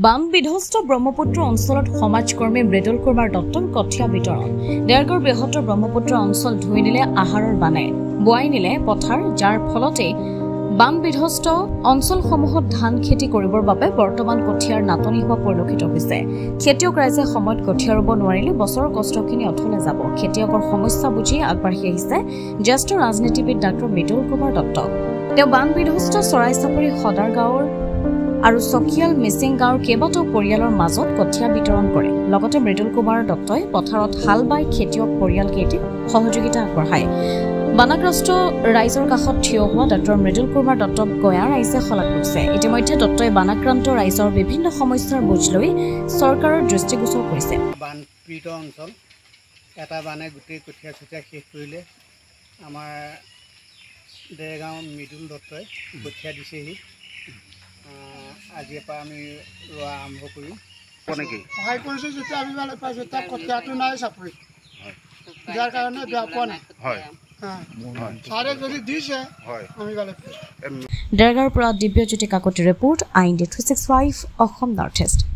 বান বিধ্বস্ত ব্ৰহ্মপুত্ৰ অঞ্চলত সমাজকৰ্মী মৃদুল কুমাৰ দত্তৰ কঠীয়া বিতৰণ দেৰগড় বৃহত্তৰ ব্ৰহ্মপুত্ৰ অঞ্চল ধুই নিলে আহাৰৰ বানে বুৱাই নিলে পথাৰ যাৰ ফলতে বান বিধ্বস্ত অঞ্চলসমূহত ধান খেতি কৰিবৰ বাবে বৰ্তমান কঠীয়াৰ নাটনি হোৱা পৰিলক্ষিত হৈছে খেতিয়ক ৰাইজে সময়ত কঠীয়া ৰুব নোৱাৰিলে বছৰৰ কষ্টখিনি অথলে যাব খেতিয়কৰ সমস্যা বুজি আগবাঢ়ি আহিছে জ্যেষ্ঠ ৰাজনীতিবিদ ডাক্তৰ মৃদুল কুমাৰ দত্ত তেওঁ বান বিধ্বস্ত চৰাই চাপৰি সদাৰ গাঁৱৰ আৰু সকিয়াল মিচিং গাঁৱৰ কেইবাটাও পৰিয়ালৰ মাজত কঠীয়া বিতৰণ কৰে লগতে মৃদুল কুমাৰ দত্তই পথাৰত হাল বাই খেতিয়ক পৰিয়ালকেইটিক সহযোগিতা আগবঢ়ায় বানাগ্ৰস্ত ৰাইজৰ কাষত থিয় হোৱা ডক্টৰ মৃদুল কুমাৰ দত্তক গয়া ৰাইজে শলাগ লৈছে ইতিমধ্যে দত্তই বানাক্ৰান্ত ৰাইজৰ বিভিন্ন সমস্যাৰ বুজ লৈ চৰকাৰৰ দৃষ্টিগোচৰ কৰিছে বানপীড়িত অঞ্চল এটা বানে গোটেই কঠীয়া চঠীয়া শেষ কৰিলে আমাৰ দেৰগাঁও মৃদুল দত্তই কঠীয়া দিছেহি আজিৰ পৰা আমি ৰোৱা আৰম্ভ কৰিম সহায় কৰিছোঁ যেতিয়া আমি ভাল পাইছোঁ তাত কঠীয়াটো নাই চাপৰি যাৰ কাৰণে বেয়া পোৱা নাই ছাৰে যদি দিছে আমি ভালে পাইছোঁ দেৰগাঁৱৰ পৰা দিব্যজ্যোতি কাকতিৰ report IND 365 Assam north east